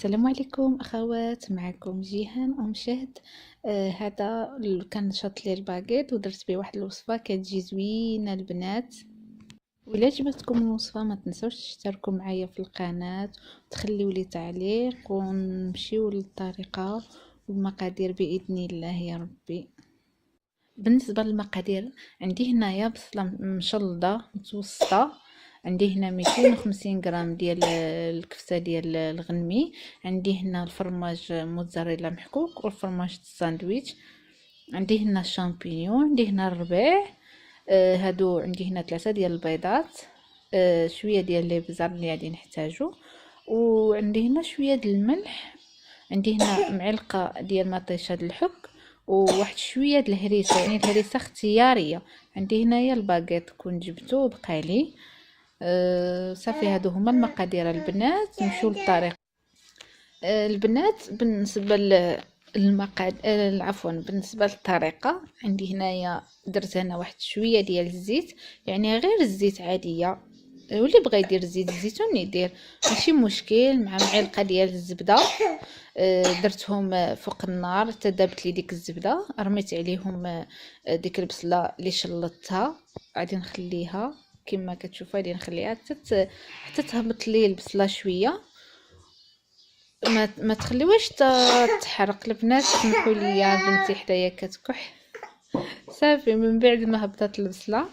السلام عليكم اخوات، معكم جيهان ام شهد. هذا كان شط لي الباكيت ودرت به واحد الوصفه كتجي زوينه البنات. وإلا عجبتكم الوصفه ما تنسوش تشتركوا معايا في القناه وتخليوا لي تعليق، ونمشيو للطريقه والمقادير باذن الله يا ربي. بالنسبه للمقادير، عندي هنايا بصله مشلضه متوسطه، عندي هنا 250 غرام ديال الكفته ديال الغنمي، عندي هنا الفرماج موتزاريلا محكوك والفرماج الساندويتش، عندي هنا الشامبينيون، عندي هنا الربيع. هادو عندي هنا 3 ديال البيضات، شويه ديال الابزار اللي غادي نحتاجو، وعندي هنا شويه ديال الملح، عندي هنا معلقه ديال مطيشه الحك، وواحد شويه د الهريسه، يعني الهريسه اختياريه. عندي هنايا الباكيت كون جبتو بقالي. صافي، هادو هما المقادير البنات. نمشيو للطريقه. البنات بالنسبه عفوا، بالنسبه للطريقه، عندي هنايا درت هنا واحد شويه ديال الزيت، يعني غير الزيت عاديه، واللي بغى يدير زيت الزيتون يدير، ماشي مشكل، مع معلقه ديال الزبده. درتهم فوق النار حتى دابت لي ديك الزبده، رميت عليهم ديك البصله اللي شلطتها، غادي نخليها كما كتشوفوا، غادي نخليها حتى تهبط لي البصله شويه، ما تخليوهاش تحرق البنات. سمحوا لي بنتي حدايا كتكح. صافي، من بعد ما هبطت البصله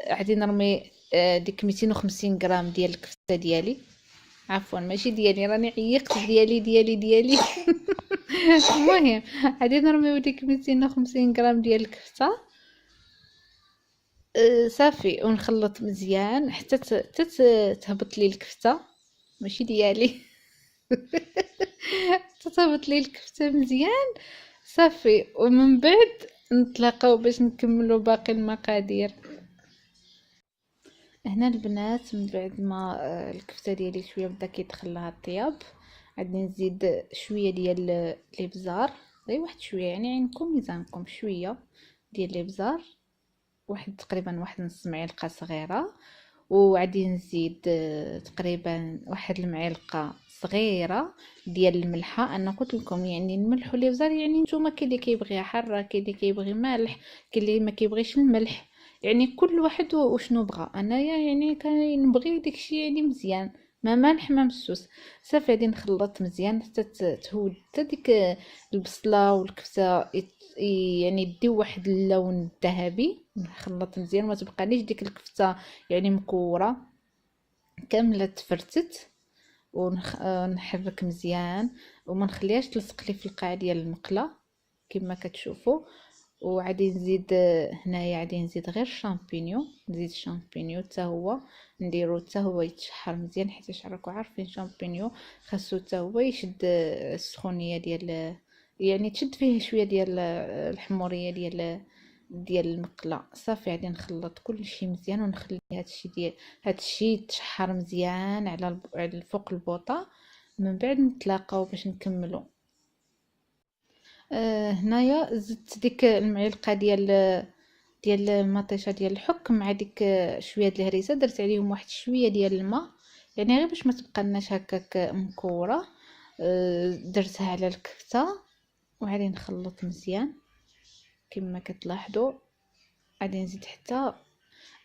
غادي نرمي ديك 250 غرام ديال الكفته ديالي، عفوا ماشي ديالي، راني عيقت ديالي. المهم غادي نرميو ديك 250 غرام ديال الكفته. صافي، ونخلط مزيان حتى تهبط لي الكفته، ماشي ديالي. تهبط لي الكفته مزيان. صافي، ومن بعد نتلاقاو باش نكملوا باقي المقادير. هنا البنات من بعد ما الكفته ديالي شويه بدا كيدخل لها الطياب، غادي نزيد شويه ديال الابزار، غير واحد شويه، يعني عينكم ميزانكم، شويه ديال الابزار، تقريبا واحد نص معلقه صغيره. وغادي نزيد تقريبا واحد المعلقه صغيره ديال الملحه. انا قلت لكم يعني الملح والابزار، يعني نتوما كاين اللي كيبغيها حاره، كاين اللي كيبغي مالح، كاين اللي ما كيبغيش الملح، يعني كل واحد وشنو بغى. انايا يعني كنبغي داكشي يعني مزيان، ما مالح ما مسوس. صافي، غادي نخلط مزيان حتى تهود، حتى ديك البصله والكفته يعني يديو واحد اللون الذهبي. نخلط مزيان، ما تبقانيش ديك الكفته يعني مكوره كامله تفرتت. ونحرك مزيان وما نخليهاش تلصق لي في القاع ديال المقله كما كتشوفوا. وغادي نزيد هنايا، غادي نزيد غير الشامبينيون، نزيد الشامبينيون حتى هو نديرو حتى هو يتشحر مزيان، حيت راكم عارفين الشامبينيون خاصو حتى هو يشد السخونيه ديال، يعني تشد فيه شويه ديال الحموريه ديال المقله. صافي، غادي نخلط كلشي مزيان ونخلي هادشي يتشحر مزيان على فوق البوطه. من بعد نتلاقاو باش نكملو. هنايا زدت ديك المعلقه ديال المطيشه ديال الحك مع ديك شويه ديال الهريسه، درت عليهم واحد شويه ديال الماء، يعني غير باش ما تبقالناش هكاك مكوره. درتها على الكفته وغادي نخلط مزيان كما كتلاحظوا. غادي نزيد حتى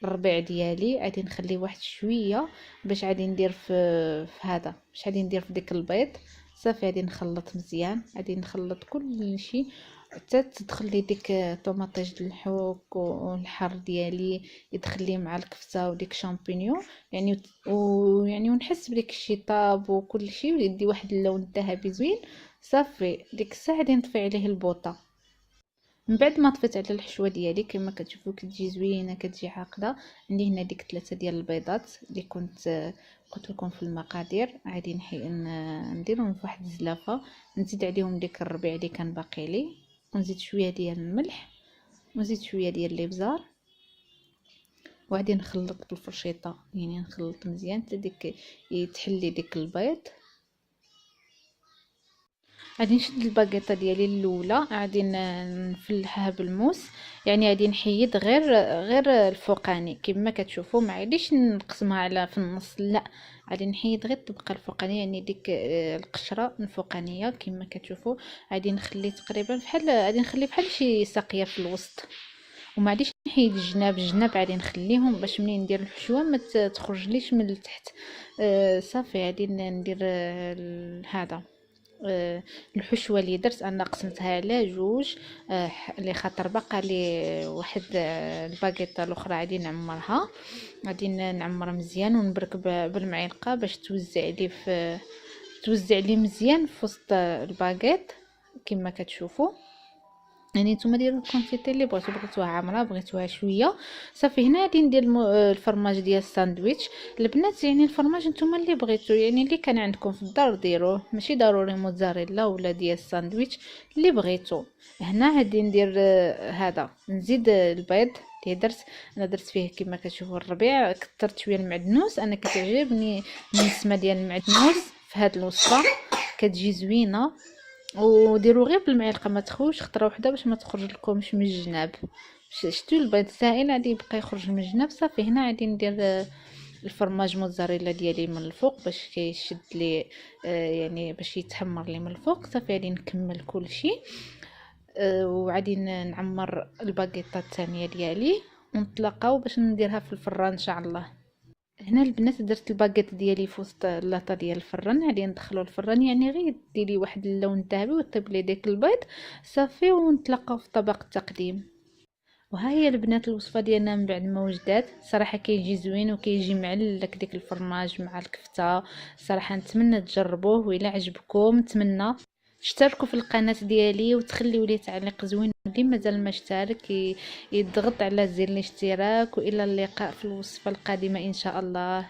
الربيع ديالي، غادي نخليه واحد شويه باش غادي ندير في هذا، باش غادي ندير في ديك البيض. صافي، غادي نخلط مزيان، غادي نخلط كلشي حتى تدخل لي ديك طوماطيش الحوك والحر ديالي، يدخل لي مع الكفته وديك شامبينيون، يعني ويعني ونحس بديك الشي طاب وكلشي ويدي واحد اللون الذهبي زوين. صافي، ديك الساعه غادي نطفي عليه البوطه. من بعد ما طفيت على الحشوه ديالي كما كتشوفوا كتجي زوينه، كتجي عاقده. عندي هنا ديك 3 ديال البيضات اللي كنت قلت لكم في المقادير، غادي نديرهم في واحد الزلافه، نزيد عليهم ديك الربيع اللي كان باقي لي، ونزيد شويه ديال الملح، ونزيد شويه ديال الابزار، وغادي نخلط بالفرشيطه، يعني نخلط مزيان حتى ديك يتحلي ديك البيض. غادي نشد الباكيطه ديالي الاولى، غادي نفلحها بالموس، يعني غادي نحيد غير الفوقاني كما كتشوفوا، ما غاديش نقسمها على في النص، لا غادي نحيد غير الطبقه الفوقانيه، يعني ديك القشره الفوقانيه كما كتشوفوا. غادي نخلي تقريبا غادي نخلي بحال شي ساقيه في الوسط، وما غاديش نحيد الجناب غادي نخليهم باش منين ندير الحشوه ما تخرجليش من التحت. صافي غادي ندير هذا الحشوه اللي درت انا قسمتها على جوج، لخاطر بقى لي واحد الباكيطه الاخرى غادي نعمرها، غادي نعمر مزيان ونبرك بالمعلقه باش توزع لي مزيان في وسط الباكيط كما كتشوفوا. يعني نتوما ديروا الكونتيتي اللي بغيتوها عامره بغيتوها شويه. صافي هنا غادي ندير الفرماج ديال الساندويتش. البنات يعني الفرماج نتوما اللي بغيتو، يعني اللي كان عندكم في الدار ديروه، ماشي ضروري موتزاريلا ولا ديال الساندويتش اللي بغيتو. هنا غادي ندير هذا نزيد البيض اللي درت، انا درت فيه كما كتشوفوا الربيع، كثرت شويه المعدنوس، انا كتعجبني النسمه ديال المعدنوس في هذه الوصفه كتجي زوينه. وديروا غير بالمعلقه ما تخوش خطره وحده باش ما تخرج لكمش من الجناب. شتو البيض سائل غادي يبقى يخرج من الجناب. صافي هنا غادي ندير الفرماج موتزاريلا ديالي من الفوق باش كيشد لي يعني باش يتحمر لي من الفوق. صافي غادي نكمل كلشي وغادي نعمر الباكيطه الثانيه ديالي ونتلاقاو باش نديرها في الفران ان شاء الله. هنا البنات درت الباكيط ديالي في وسط اللاطه ديال الفران، غادي ندخلو الفران، يعني غير ديري واحد اللون الذهبي وطيب لي ديك البيض. صافي ونتلاقاو في طبق التقديم. وها هي البنات الوصفه ديالنا من بعد ما وجدات، صراحه كيجي زوين وكيجي معلك ديك الفرماج مع الكفته. صراحه نتمنى تجربوه، وإلا عجبكم نتمنى اشتركوا في القناه ديالي وتخليوا لي تعليق زوين، اللي مازال ما اشترك يضغط على زر الاشتراك. والى اللقاء في الوصفه القادمه ان شاء الله.